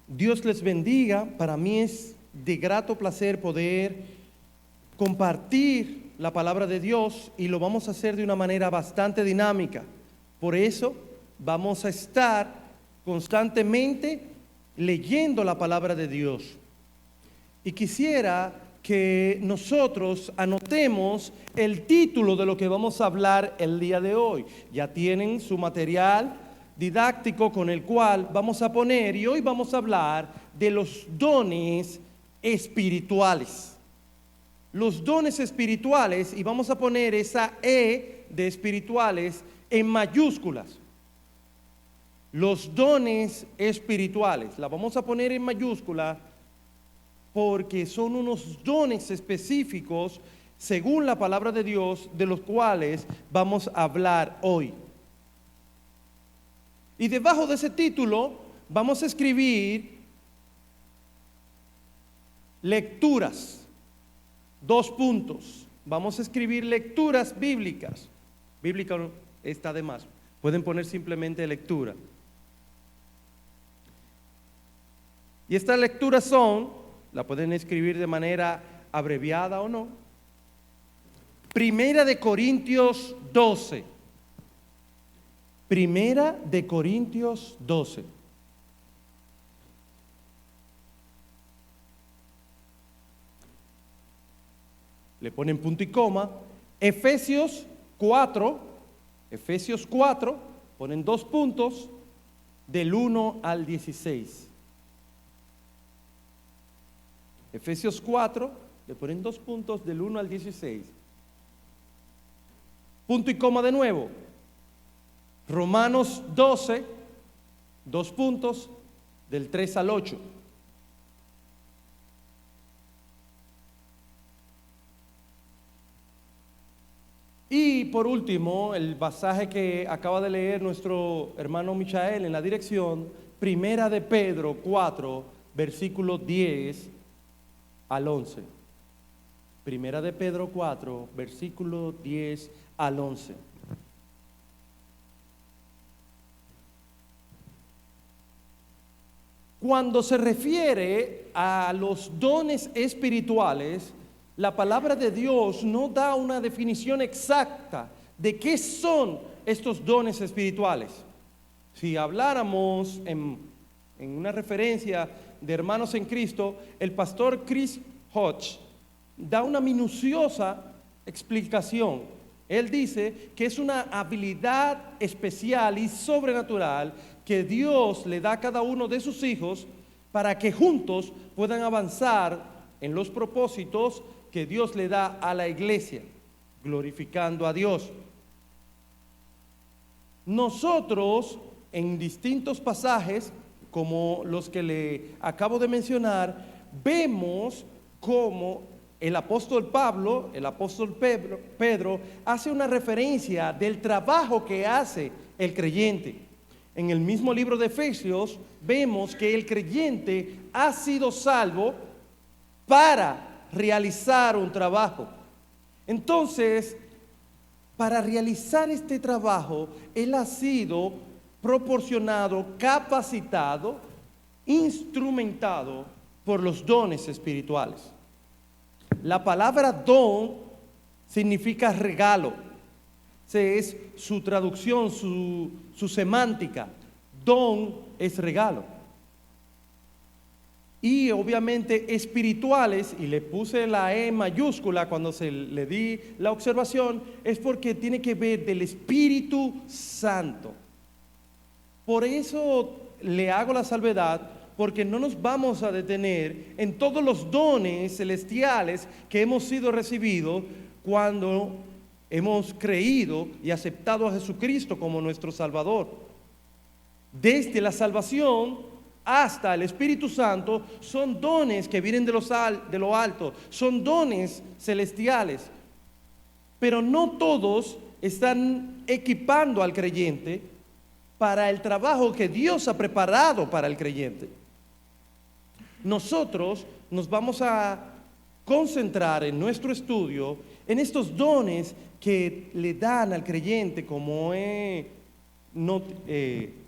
Dios les bendiga. Para mí es de grato placer poder compartir la palabra de Dios y lo vamos a hacer de una manera bastante dinámica. Por eso vamos a estar constantemente leyendo la palabra de Dios. Y quisiera que nosotros anotemos el título de lo que vamos a hablar el día de hoy. Ya tienen su material didáctico con el cual vamos a poner, y hoy vamos a hablar de los dones espirituales. Los dones espirituales, y vamos a poner esa E de espirituales en mayúsculas. Los dones espirituales, la vamos a poner en mayúscula porque son unos dones específicos según la palabra de Dios, de los cuales vamos a hablar hoy. Y debajo de ese título vamos a escribir lecturas, 2 puntos. Vamos a escribir lecturas bíblicas. Bíblica está de más. Pueden poner simplemente lectura. Y estas lecturas son, la pueden escribir de manera abreviada o no. Primera de Corintios 12. Primera de Corintios 12. Le ponen punto y coma. Efesios 4, ponen 2 puntos del 1 al 16. Efesios 4, le ponen 2 puntos del 1 al 16. Punto y coma de nuevo. Romanos 12, 2 puntos del 3 al 8. Y por último, el pasaje que acaba de leer nuestro hermano Michael en la dirección, Primera de Pedro 4, versículo 10 al 11. Primera de Pedro 4, versículo 10 al 11. Cuando se refiere a los dones espirituales, la palabra de Dios no da una definición exacta de qué son estos dones espirituales. Si habláramos en una referencia de Hermanos en Cristo, el pastor Chris Hodge da una minuciosa explicación. Él dice que es una habilidad especial y sobrenatural que Dios le da a cada uno de sus hijos para que juntos puedan avanzar en los propósitos que Dios le da a la iglesia, glorificando a Dios. Nosotros, en distintos pasajes, como los que le acabo de mencionar, vemos cómo el apóstol Pablo, el apóstol Pedro, hace una referencia del trabajo que hace el creyente. En el mismo libro de Efesios vemos que el creyente ha sido salvo para realizar un trabajo. Entonces, para realizar este trabajo, él ha sido proporcionado, capacitado, instrumentado por los dones espirituales. La palabra don significa regalo. Es su traducción, su semántica. Don es regalo. Y obviamente espirituales, y le puse la E mayúscula cuando le di la observación, es porque tiene que ver del Espíritu Santo. Por eso le hago la salvedad, porque no nos vamos a detener en todos los dones celestiales que hemos sido recibidos cuando hemos creído y aceptado a Jesucristo como nuestro Salvador. Desde la salvación hasta el Espíritu Santo son dones que vienen de lo alto, son dones celestiales, pero no todos están equipando al creyente para el trabajo que Dios ha preparado para el creyente. Nosotros nos vamos a concentrar en nuestro estudio en estos dones que le dan al creyente, como he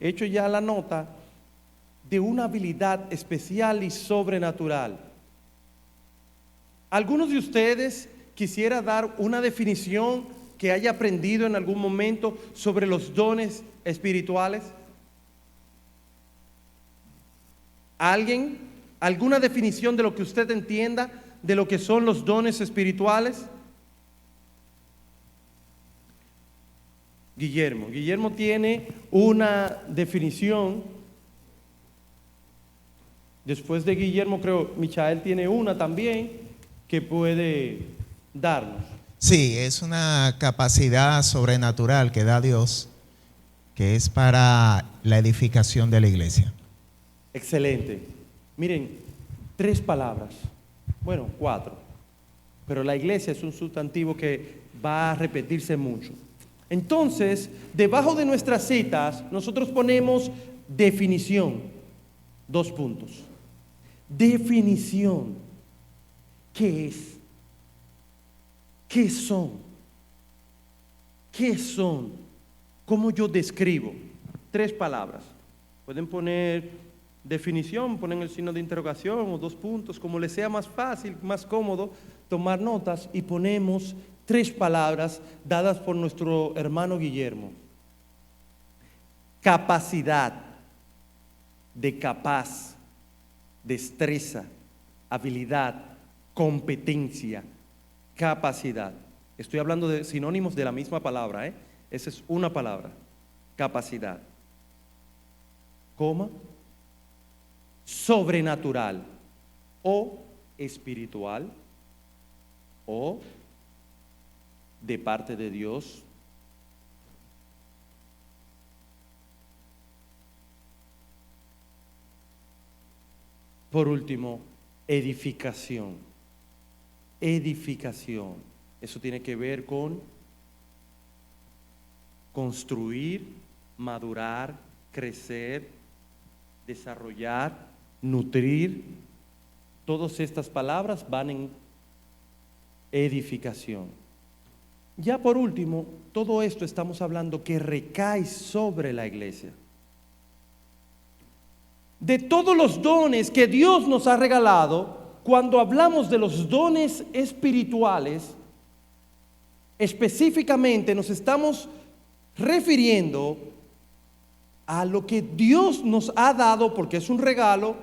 hecho ya la nota. de una habilidad especial y sobrenatural. ¿Algunos de ustedes quisiera dar una definición que haya aprendido en algún momento sobre los dones espirituales? ¿Alguien? ¿Alguna definición de lo que usted entienda de lo que son los dones espirituales? Guillermo tiene una definición. Después de Guillermo, creo, Michael tiene una también que puede darnos. Sí, es una capacidad sobrenatural que da Dios, que es para la edificación de la iglesia. Excelente. Miren, 3 palabras, bueno, 4, pero la iglesia es un sustantivo que va a repetirse mucho. Entonces, debajo de nuestras citas, nosotros ponemos definición, 2 puntos. Definición. ¿Qué es? ¿Qué son? ¿Qué son? ¿Cómo yo describo? 3 palabras. Pueden poner definición, ponen el signo de interrogación o 2 puntos, como les sea más fácil, más cómodo tomar notas, y ponemos 3 palabras dadas por nuestro hermano Guillermo. Capacidad, de capaz, destreza, habilidad, competencia, capacidad. Estoy hablando de sinónimos de la misma palabra, ¿eh? Esa es una palabra, capacidad. Coma, sobrenatural o espiritual o de parte de Dios. Por último, edificación. Edificación. Eso tiene que ver con construir, madurar, crecer, desarrollar, nutrir. Todas estas palabras van en edificación. Ya por último, todo esto estamos hablando que recae sobre la iglesia. De todos los dones que Dios nos ha regalado, cuando hablamos de los dones espirituales, específicamente nos estamos refiriendo a lo que Dios nos ha dado, porque es un regalo,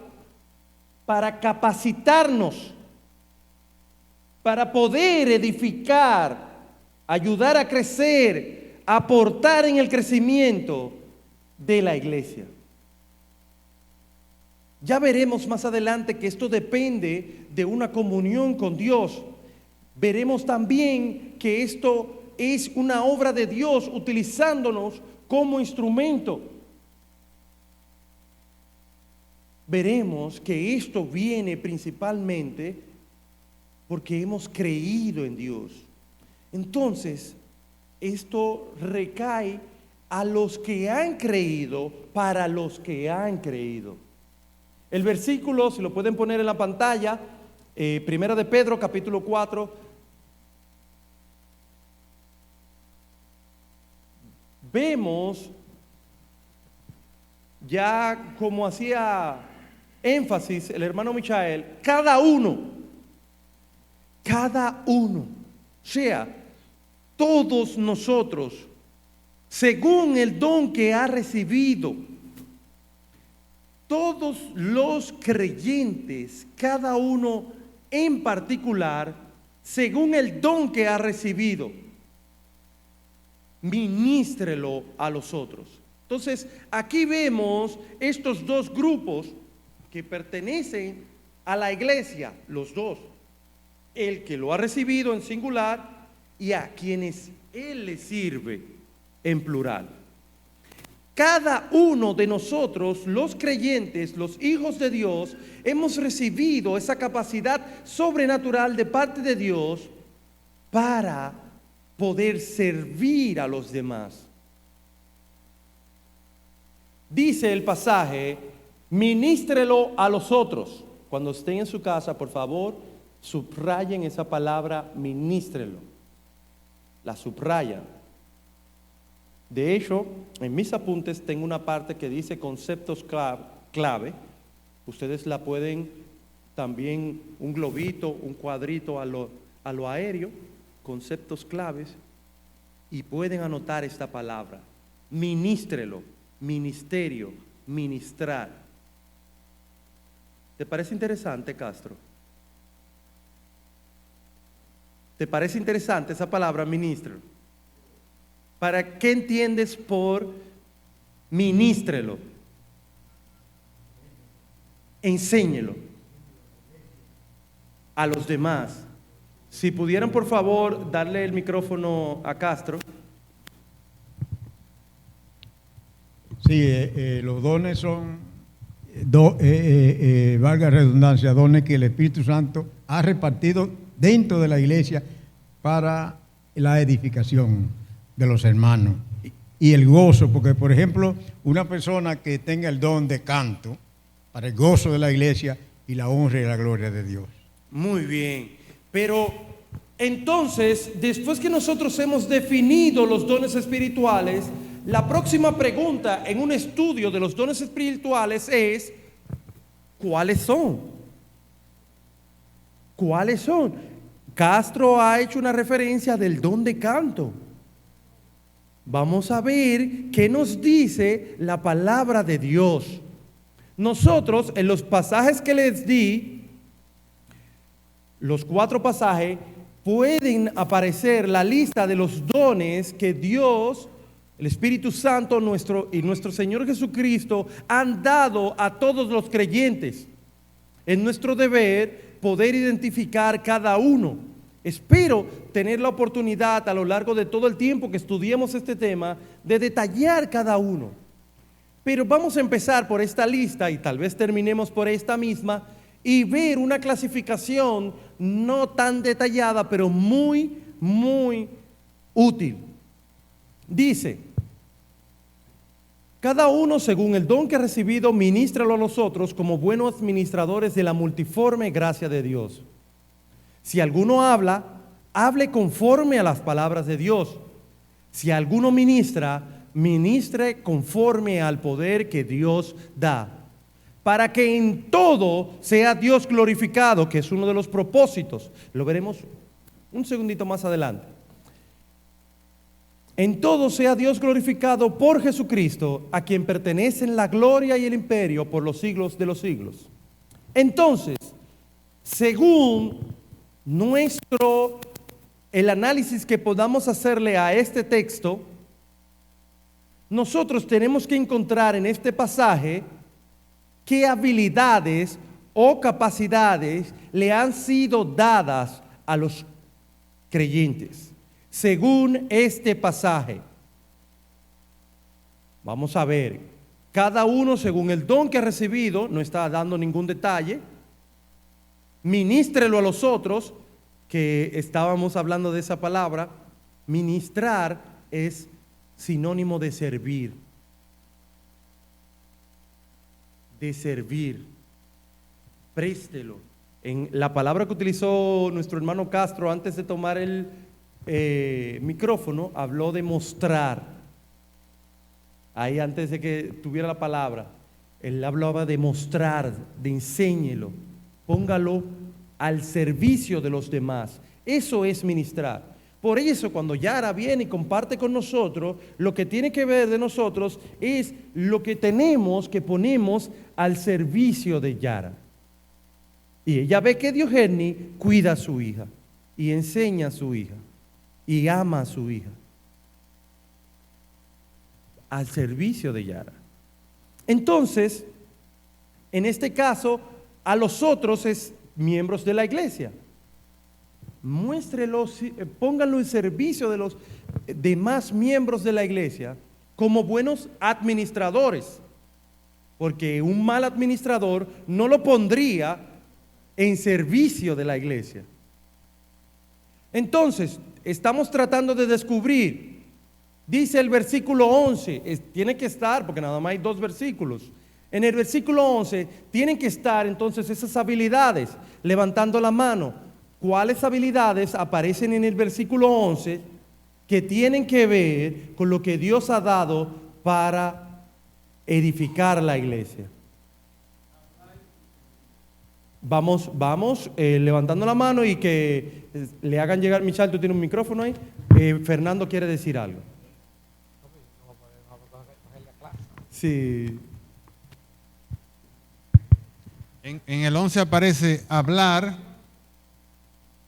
para capacitarnos, para poder edificar, ayudar a crecer, aportar en el crecimiento de la iglesia. Ya veremos más adelante que esto depende de una comunión con Dios. Veremos también que esto es una obra de Dios utilizándonos como instrumento. Veremos que esto viene principalmente porque hemos creído en Dios. Entonces, esto recae a los que han creído, para los que han creído. El versículo, si lo pueden poner en la pantalla, Primera de Pedro, capítulo 4. Vemos ya como hacía énfasis el hermano Michael, cada uno, o sea, todos nosotros, según el don que ha recibido, todos los creyentes, cada uno en particular, según el don que ha recibido, ministrelo a los otros. Entonces, aquí vemos estos 2 grupos que pertenecen a la iglesia, los 2. El que lo ha recibido en singular y a quienes Él le sirve en plural. Cada uno de nosotros, los creyentes, los hijos de Dios, hemos recibido esa capacidad sobrenatural de parte de Dios para poder servir a los demás. Dice el pasaje, ministrelo a los otros. Cuando estén en su casa, por favor, subrayen esa palabra, ministrelo. La subrayan. De hecho, en mis apuntes tengo una parte que dice conceptos clave. Ustedes la pueden también, un globito, un cuadrito a lo aéreo, conceptos claves, y pueden anotar esta palabra. Ministrelo, ministerio, ministrar. ¿Te parece interesante, Castro? ¿Te parece interesante esa palabra, ministro? ¿Para qué entiendes por ministrelo? Enséñelo a los demás. Si pudieran, por favor, darle el micrófono a Castro. Sí, los dones son, valga la redundancia, dones que el Espíritu Santo ha repartido dentro de la iglesia para la edificación de los hermanos. Y el gozo, porque por ejemplo, una persona que tenga el don de canto, para el gozo de la iglesia y la honra y la gloria de Dios. Muy bien, pero entonces, después que nosotros hemos definido los dones espirituales, la próxima pregunta en un estudio de los dones espirituales es, ¿cuáles son? ¿Cuáles son? Castro ha hecho una referencia del don de canto. Vamos a ver qué nos dice la palabra de Dios. Nosotros, en los pasajes que les di, los 4 pasajes, pueden aparecer la lista de los dones que Dios, el Espíritu Santo y nuestro Señor Jesucristo han dado a todos los creyentes. Es nuestro deber poder identificar cada uno. Espero tener la oportunidad a lo largo de todo el tiempo que estudiemos este tema de detallar cada uno. Pero vamos a empezar por esta lista y tal vez terminemos por esta misma y ver una clasificación no tan detallada, pero muy, muy útil. Dice, cada uno según el don que ha recibido, ministralo a los otros como buenos administradores de la multiforme gracia de Dios. Si alguno habla, hable conforme a las palabras de Dios. Si alguno ministra, ministre conforme al poder que Dios da, para que en todo sea Dios glorificado, que es uno de los propósitos. Lo veremos un segundito más adelante. En todo sea Dios glorificado por Jesucristo, a quien pertenecen la gloria y el imperio por los siglos de los siglos. Entonces, según el análisis que podamos hacerle a este texto, nosotros tenemos que encontrar en este pasaje qué habilidades o capacidades le han sido dadas a los creyentes, según este pasaje. Vamos a ver, cada uno según el don que ha recibido, no está dando ningún detalle. Ministrelo a los otros, que estábamos hablando de esa palabra. Ministrar es sinónimo de servir. De servir. Préstelo. En la palabra que utilizó nuestro hermano Castro antes de tomar el micrófono, habló de mostrar. Ahí antes de que tuviera la palabra, él hablaba de mostrar, de enséñelo, póngalo al servicio de los demás. Eso es ministrar. Por eso cuando Yara viene y comparte con nosotros, lo que tiene que ver de nosotros es lo que tenemos que ponemos al servicio de Yara. Y ella ve que Diogeni cuida a su hija y enseña a su hija y ama a su hija. Al servicio de Yara. Entonces, en este caso, a los otros es miembros de la iglesia. Muéstrelo, pónganlo en servicio de los demás miembros de la iglesia como buenos administradores, porque un mal administrador no lo pondría en servicio de la iglesia. Entonces, estamos tratando de descubrir, dice el versículo 11, tiene que estar, porque nada más hay 2 versículos. En el versículo 11 tienen que estar entonces esas habilidades, levantando la mano. ¿Cuáles habilidades aparecen en el versículo 11 que tienen que ver con lo que Dios ha dado para edificar la iglesia? Vamos levantando la mano y que le hagan llegar. Michal, tú tienes un micrófono ahí. Fernando quiere decir algo. Sí. En el 11 aparece hablar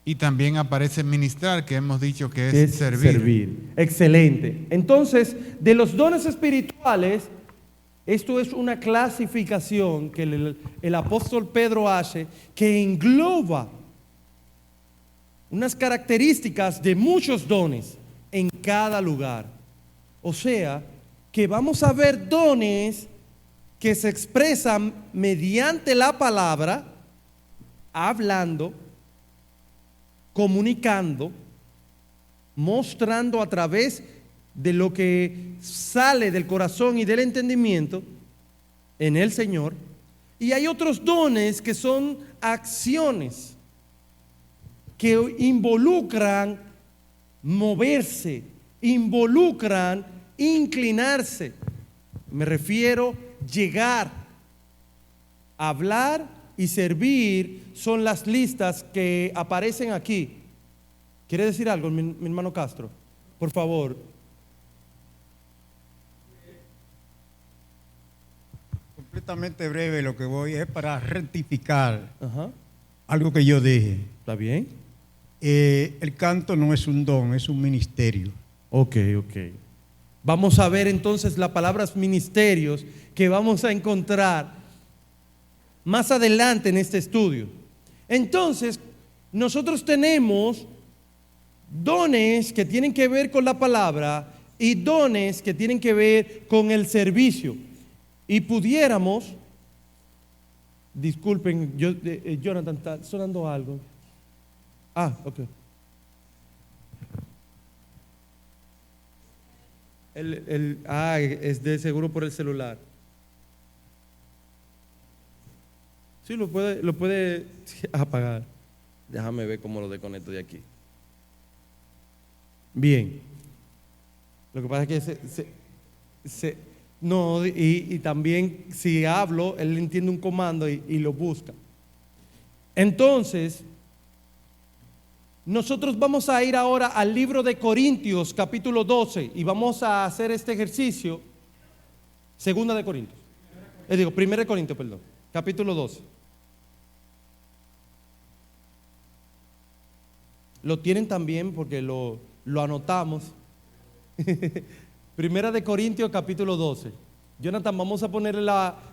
y también aparece ministrar, que hemos dicho que es servir. Excelente. Entonces, de los dones espirituales, esto es una clasificación que el apóstol Pedro hace, que engloba unas características de muchos dones en cada lugar. O sea, que vamos a ver dones que se expresan mediante la palabra, hablando, comunicando, mostrando a través de lo que sale del corazón y del entendimiento en el Señor. Y hay otros dones que son acciones que involucran moverse, involucran inclinarse. Me refiero llegar, hablar y servir son las listas que aparecen aquí. ¿Quiere decir algo, mi hermano Castro? Por favor. Completamente breve, lo que voy es para rectificar algo que yo dije. ¿Está bien? El canto no es un don, es un ministerio. Ok. Vamos a ver entonces las palabras ministerios que vamos a encontrar más adelante en este estudio. Entonces, nosotros tenemos dones que tienen que ver con la palabra y dones que tienen que ver con el servicio. Y pudiéramos, disculpen, Jonathan, está sonando algo. Ok. Es de seguro por el celular. Sí, lo puede apagar. Déjame ver cómo lo desconecto de aquí. Bien. Lo que pasa es que no, y también si hablo, él entiende un comando y lo busca. Entonces, nosotros vamos a ir ahora al libro de Corintios, capítulo 12, y vamos a hacer este ejercicio. Segunda de Corintios. Primera de Corintios, perdón. Capítulo 12. Lo tienen también porque lo anotamos. Primera de Corintios, capítulo 12. Jonathan, vamos a poner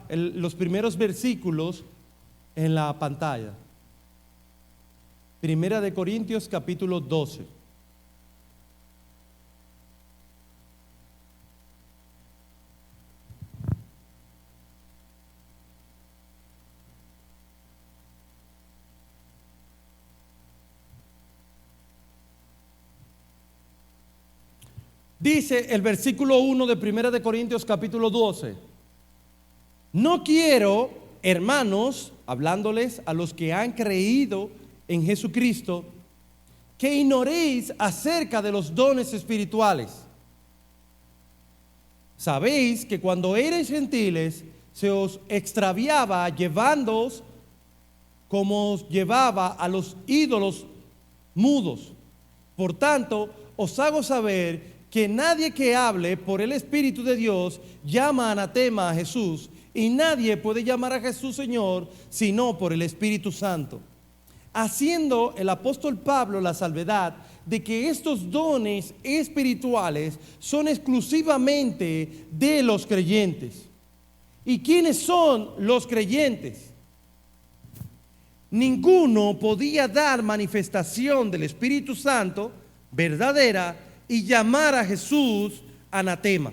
los primeros versículos en la pantalla. Primera de Corintios, capítulo 12. Dice el versículo 1 de Primera de Corintios capítulo 12: no quiero, hermanos, hablándoles a los que han creído en Jesucristo, que ignoréis acerca de los dones espirituales. Sabéis que cuando erais gentiles se os extraviaba llevándoos como os llevaba a los ídolos mudos. Por tanto, os hago saber que nadie que hable por el Espíritu de Dios llama anatema a Jesús, y nadie puede llamar a Jesús Señor sino por el Espíritu Santo. Haciendo el apóstol Pablo la salvedad de que estos dones espirituales son exclusivamente de los creyentes. ¿Y quiénes son los creyentes? Ninguno podía dar manifestación del Espíritu Santo verdadera y llamar a Jesús anatema.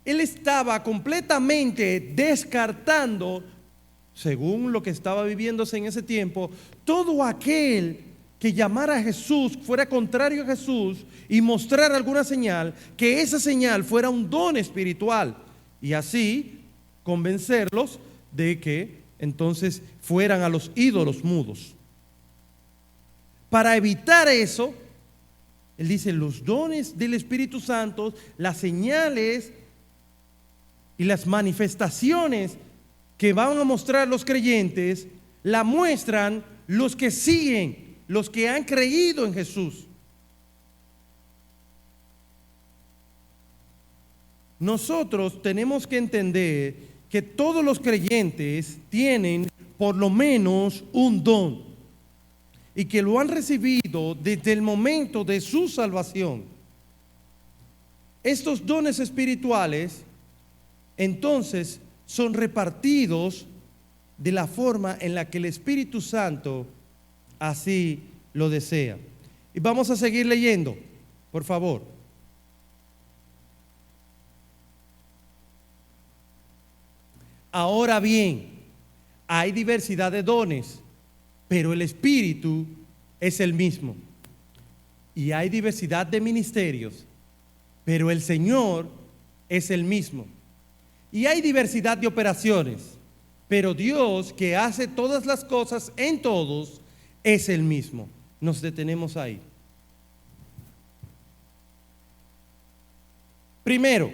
Él estaba completamente descartando, según lo que estaba viviéndose en ese tiempo, todo aquel que llamara a Jesús, fuera contrario a Jesús y mostrar alguna señal, que esa señal fuera un don espiritual, y así convencerlos de que entonces fueran a los ídolos mudos. Para evitar eso, él dice: los dones del Espíritu Santo, las señales y las manifestaciones que van a mostrar los creyentes, la muestran los que siguen, los que han creído en Jesús. Nosotros tenemos que entender que todos los creyentes tienen por lo menos un don y que lo han recibido desde el momento de su salvación. Estos dones espirituales entonces son repartidos de la forma en la que el Espíritu Santo así lo desea. Y vamos a seguir leyendo, por favor. Ahora bien, hay diversidad de dones, pero el Espíritu es el mismo. Y hay diversidad de ministerios, pero el Señor es el mismo. Y hay diversidad de operaciones, pero Dios, que hace todas las cosas en todos, es el mismo. Nos detenemos ahí. Primero,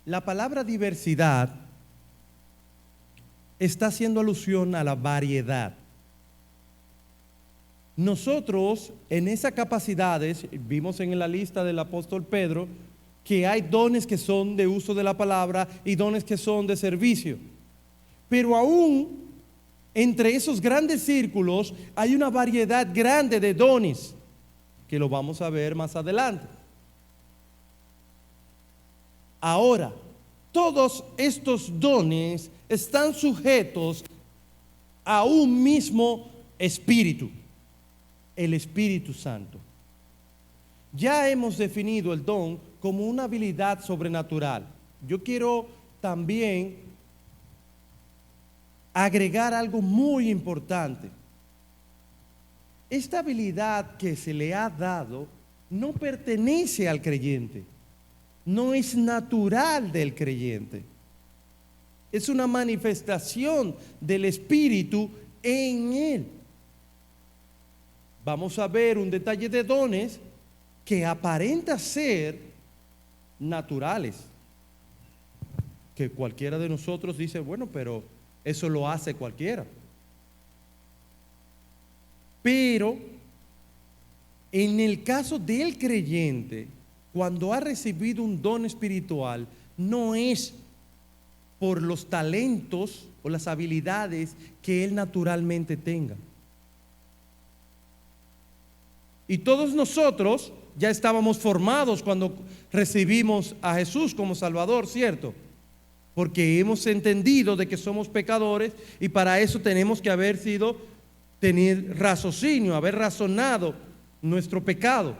la palabra diversidad está haciendo alusión a la variedad. Nosotros en esas capacidades, vimos en la lista del apóstol Pedro, que hay dones que son de uso de la palabra y dones que son de servicio. Pero aún entre esos grandes círculos hay una variedad grande de dones, que lo vamos a ver más adelante. Ahora, todos estos dones están sujetos a un mismo espíritu, el Espíritu Santo. Ya hemos definido el don como una habilidad sobrenatural. Yo quiero también agregar algo muy importante. Esta habilidad que se le ha dado no pertenece al creyente, no es natural del creyente. Es una manifestación del Espíritu en él. Vamos a ver un detalle de dones que aparenta ser naturales, que cualquiera de nosotros dice, bueno, pero eso lo hace cualquiera. Pero en el caso del creyente, cuando ha recibido un don espiritual, no es por los talentos o las habilidades que él naturalmente tenga. Y todos nosotros ya estábamos formados cuando recibimos a Jesús como Salvador, ¿cierto? Porque hemos entendido de que somos pecadores y para eso tenemos que tener raciocinio, haber razonado nuestro pecado.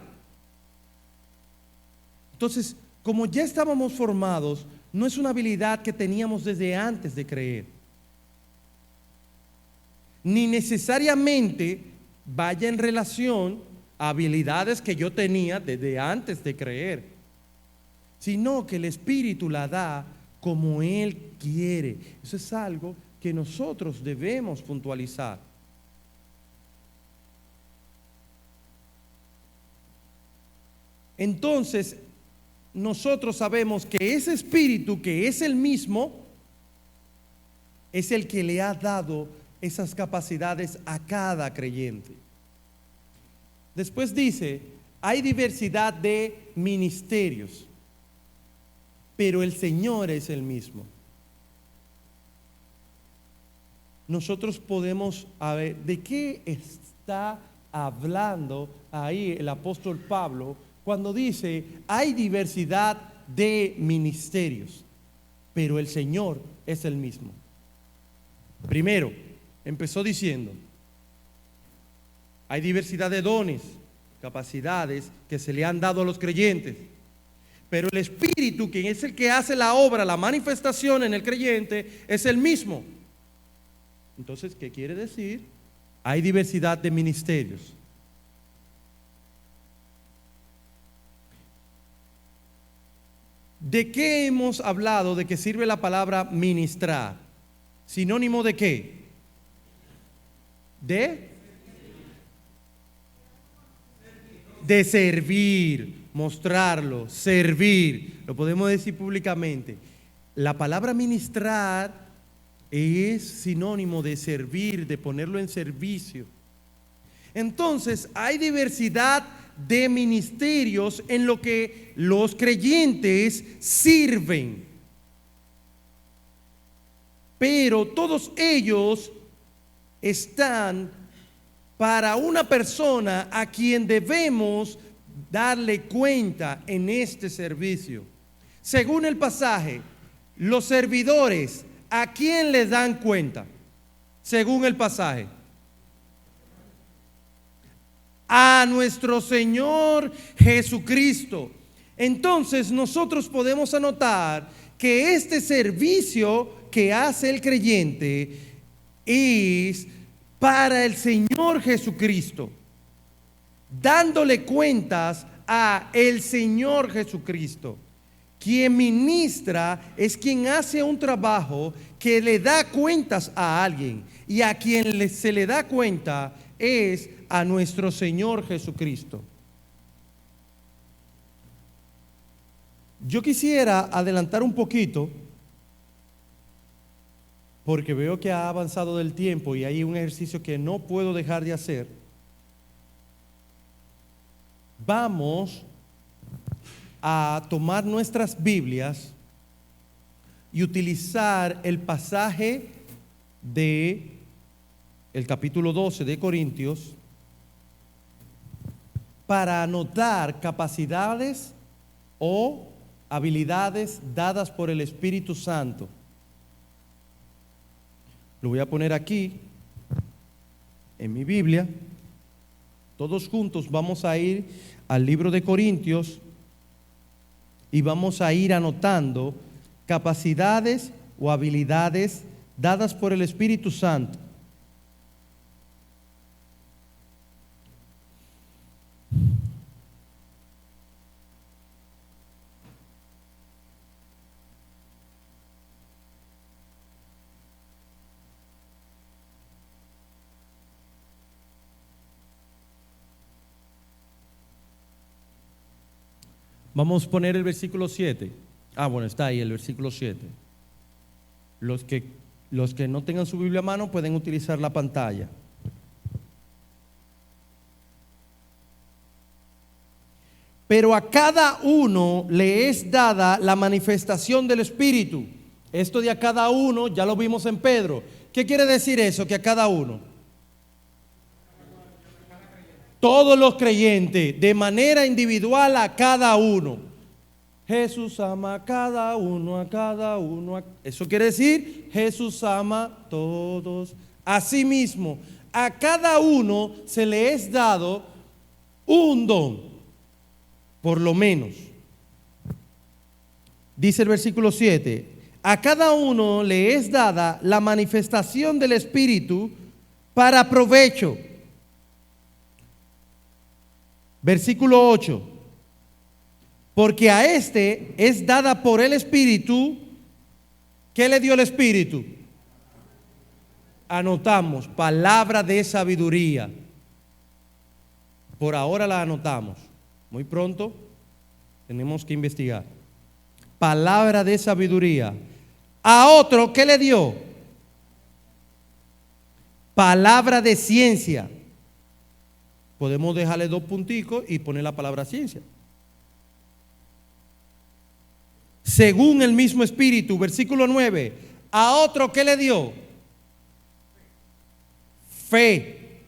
Entonces, como ya estábamos formados, no es una habilidad que teníamos desde antes de creer, ni necesariamente vaya en relación a habilidades que yo tenía desde antes de creer, sino que el Espíritu la da como Él quiere. Eso es algo que nosotros debemos puntualizar. Entonces, nosotros sabemos que ese Espíritu, que es el mismo, es el que le ha dado esas capacidades a cada creyente. Después dice, hay diversidad de ministerios, pero el Señor es el mismo. Nosotros podemos ver de qué está hablando ahí el apóstol Pablo cuando dice, hay diversidad de ministerios, pero el Señor es el mismo. Primero, empezó diciendo, hay diversidad de dones, capacidades que se le han dado a los creyentes, pero el Espíritu, que es el que hace la obra, la manifestación en el creyente, es el mismo. Entonces, ¿qué quiere decir? Hay diversidad de ministerios. ¿De qué hemos hablado de que sirve la palabra ministrar? ¿Sinónimo de qué? De servir, mostrarlo, servir. Lo podemos decir públicamente. la palabra ministrar es sinónimo de servir, de ponerlo en servicio. Entonces, hay diversidad de ministerios en lo que los creyentes sirven. Pero todos ellos están para una persona a quien debemos darle cuenta en este servicio. Según el pasaje, los servidores, ¿a quién les dan cuenta? Según el pasaje, a nuestro Señor Jesucristo. Entonces nosotros podemos anotar que este servicio que hace el creyente es para el Señor Jesucristo, dándole cuentas a el Señor Jesucristo. Quien ministra es quien hace un trabajo que le da cuentas a alguien, y a quien se le da cuenta es a nuestro Señor Jesucristo. Yo quisiera adelantar un poquito, porque veo que ha avanzado del tiempo y hay un ejercicio que no puedo dejar de hacer. Vamos a tomar nuestras Biblias y utilizar el pasaje de el capítulo 12 de Corintios para anotar capacidades o habilidades dadas por el Espíritu Santo. Lo voy a poner aquí en mi Biblia. Todos juntos vamos a ir al libro de Corintios y vamos a ir anotando capacidades o habilidades dadas por el Espíritu Santo. Vamos a poner el versículo 7. Bueno, está ahí el versículo 7. Los que no tengan su Biblia a mano pueden utilizar la pantalla. Pero a cada uno le es dada la manifestación del Espíritu. Esto de a cada uno ya lo vimos en Pedro. ¿Qué quiere decir eso? Que a cada uno. Todos los creyentes, de manera individual a cada uno. Jesús ama a cada uno, a cada uno. Eso quiere decir, Jesús ama a todos. Asimismo, a cada uno se le es dado un don, por lo menos. Dice el versículo 7, a cada uno le es dada la manifestación del Espíritu para provecho. Versículo 8, porque a este es dada por el Espíritu. ¿Qué le dio el Espíritu? Anotamos, palabra de sabiduría. Por ahora la anotamos. Muy pronto tenemos que investigar. Palabra de sabiduría. A otro, ¿qué le dio? Palabra de ciencia. Podemos dejarle 2 punticos y poner la palabra ciencia. Según el mismo Espíritu, versículo 9. A otro, ¿qué le dio? Fe.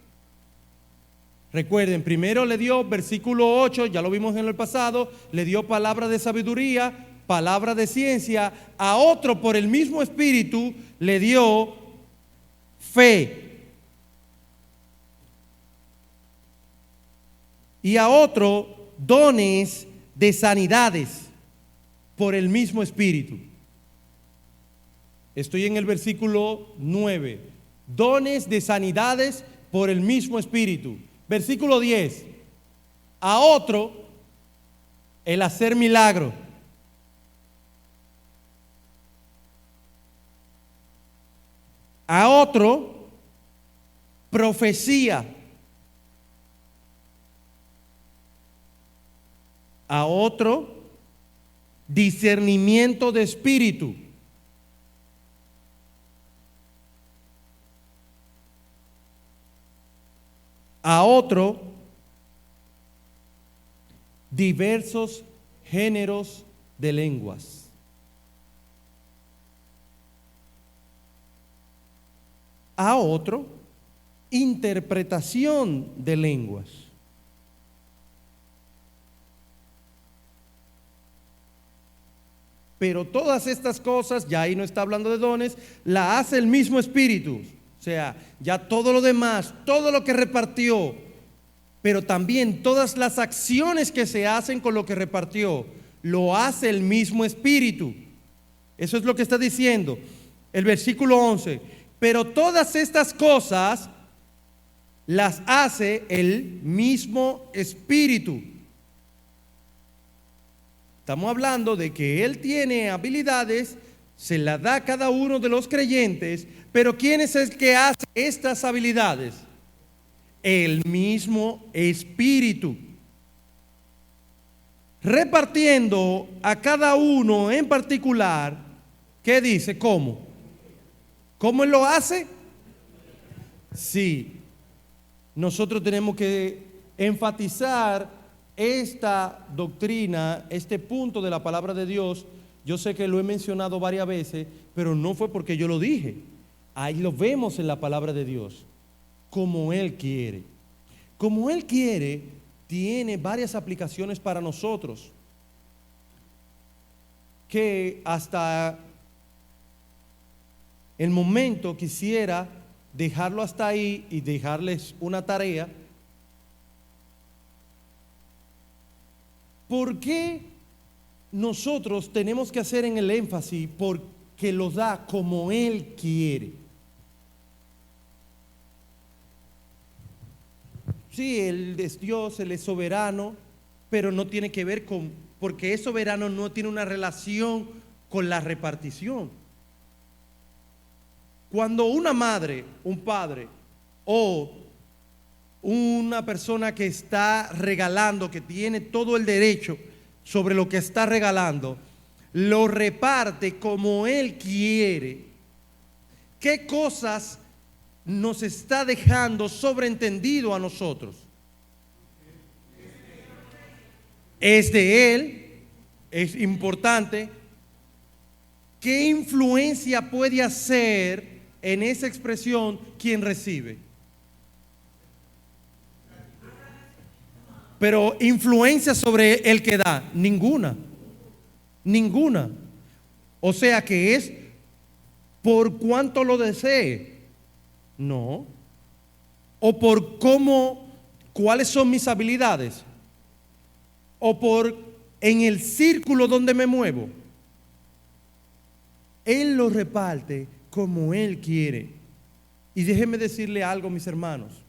Recuerden, primero le dio, versículo 8, ya lo vimos en el pasado, le dio palabra de sabiduría, palabra de ciencia. A otro, por el mismo Espíritu, le dio fe. Y a otro, dones de sanidades por el mismo Espíritu. Estoy en el versículo 9. Dones de sanidades por el mismo Espíritu. Versículo 10. A otro, el hacer milagro. A otro, profecía. A otro, discernimiento de espíritu. a otro diversos géneros de lenguas. A otro interpretación de lenguas. Pero todas estas cosas, ya ahí no está hablando de dones, la hace el mismo Espíritu. O sea, ya todo lo demás, todo lo que repartió, pero también todas las acciones que se hacen con lo que repartió, lo hace el mismo Espíritu. Eso es lo que está diciendo el versículo 11. Pero todas estas cosas las hace el mismo Espíritu. Estamos hablando de que Él tiene habilidades, se las da a cada uno de los creyentes, pero ¿quién es el que hace estas habilidades? El mismo Espíritu. Repartiendo a cada uno en particular, ¿qué dice? ¿Cómo? ¿Cómo Él lo hace? Sí, nosotros tenemos que enfatizar esta doctrina, este punto de la palabra de Dios. Yo sé que lo he mencionado varias veces, pero no fue porque yo lo dije. Ahí lo vemos en la palabra de Dios, como Él quiere. Como Él quiere, tiene varias aplicaciones para nosotros, que hasta el momento quisiera dejarlo hasta ahí y dejarles una tarea. ¿Por qué nosotros tenemos que hacer en el énfasis? Porque lo da como Él quiere. Sí, Él es Dios, Él es soberano, pero no tiene que ver con, porque es soberano, no tiene una relación con la repartición. Cuando una madre, un padre o una persona que está regalando, que tiene todo el derecho sobre lo que está regalando, lo reparte como Él quiere, ¿qué cosas nos está dejando sobreentendido a nosotros? Es de Él, es importante. ¿Qué influencia puede hacer en esa expresión quien recibe? Pero influencia sobre el que da, ninguna. Ninguna. O sea que es por cuánto lo desee. No. O por cómo, cuáles son mis habilidades. O por en el círculo donde me muevo. Él lo reparte como Él quiere. Y déjenme decirle algo, mis hermanos.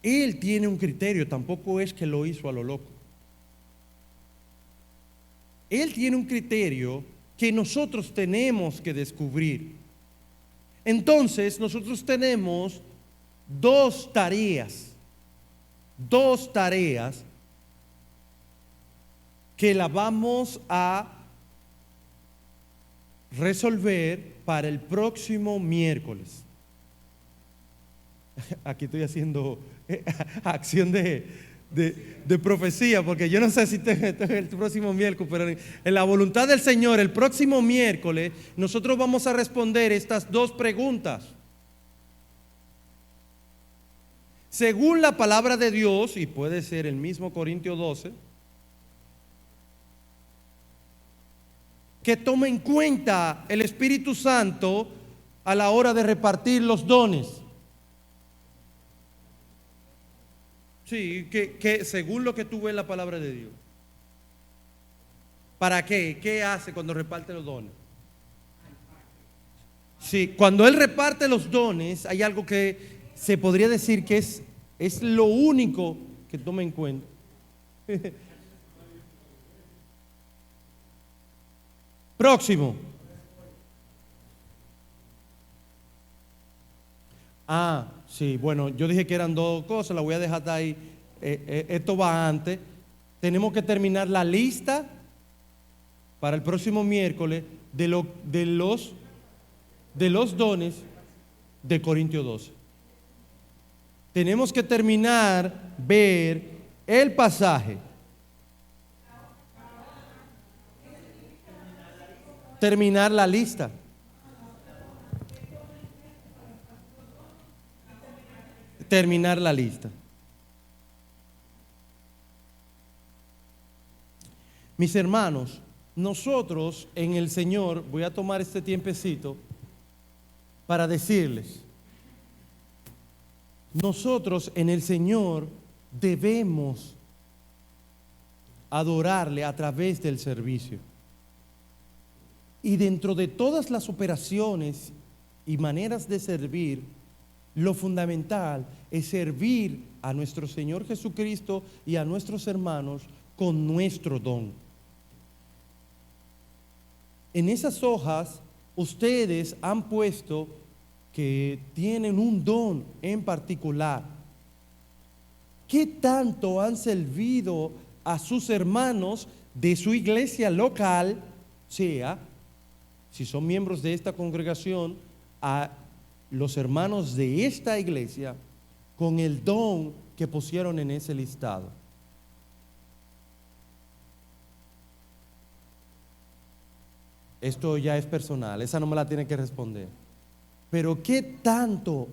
Él tiene un criterio, tampoco es que lo hizo a lo loco. Él tiene un criterio que nosotros tenemos que descubrir. Entonces, nosotros tenemos dos tareas que la vamos a resolver para el próximo miércoles. Aquí estoy haciendo acción de profecía, porque yo no sé si esto es el próximo miércoles, pero en la voluntad del Señor, el próximo miércoles, nosotros vamos a responder estas dos preguntas. Según la palabra de Dios, y puede ser el mismo Corintios 12, que tome en cuenta el Espíritu Santo a la hora de repartir los dones. Sí, que según lo que tú ves en la palabra de Dios. ¿Para qué? ¿Qué hace cuando reparte los dones? Sí, cuando Él reparte los dones, hay algo que se podría decir que es lo único que toma en cuenta. Próximo. Sí, bueno, yo dije que eran dos cosas, la voy a dejar hasta ahí. Esto va antes. Tenemos que terminar la lista para el próximo miércoles de los dones de Corintios 12. tenemos que terminar ver el pasaje. Terminar la lista. Terminar la lista. Mis hermanos, nosotros en el Señor, voy a tomar este tiempecito para decirles, nosotros en el Señor debemos adorarle a través del servicio. Y dentro de todas las operaciones y maneras de servir, lo fundamental es servir a nuestro Señor Jesucristo y a nuestros hermanos con nuestro don. En esas hojas ustedes han puesto que tienen un don en particular. ¿Qué tanto han servido a sus hermanos de su iglesia local, sea, si son miembros de esta congregación, a los hermanos de esta iglesia con el don que pusieron en ese listado? Esto ya es personal, esa no me la tiene que responder. Pero ¿qué tanto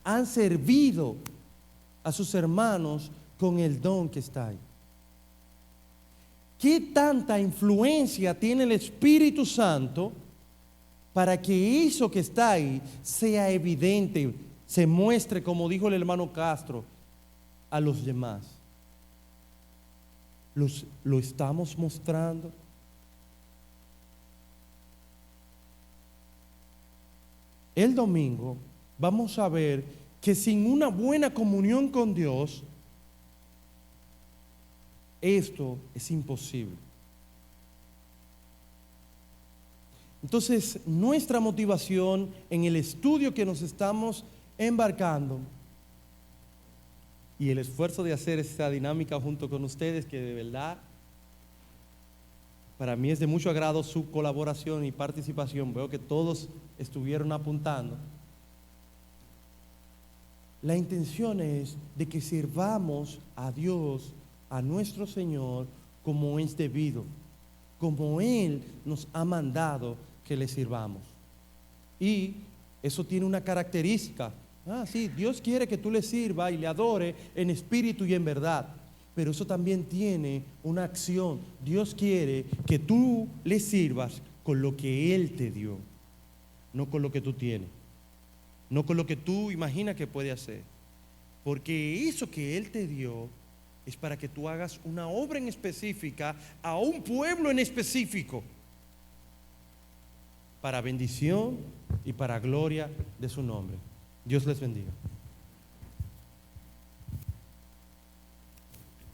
han servido a sus hermanos con el don que está ahí? ¿Qué tanta influencia tiene el Espíritu Santo para que eso que está ahí sea evidente, se muestre, como dijo el hermano Castro, a los demás? ¿Lo estamos mostrando? El domingo vamos a ver que sin una buena comunión con Dios, esto es imposible. Entonces, nuestra motivación en el estudio que nos estamos embarcando y el esfuerzo de hacer esta dinámica junto con ustedes, que de verdad para mí es de mucho agrado su colaboración y participación. Veo que todos estuvieron apuntando. La intención es de que sirvamos a Dios, a nuestro Señor, como es debido, como Él nos ha mandado que le sirvamos. Y eso tiene una característica. Sí, Dios quiere que tú le sirvas y le adore en espíritu y en verdad. Pero eso también tiene una acción. Dios quiere que tú le sirvas con lo que Él te dio, no con lo que tú tienes, no con lo que tú imaginas que puede hacer. Porque eso que Él te dio es para que tú hagas una obra en específica a un pueblo en específico, para bendición y para gloria de su nombre. Dios les bendiga.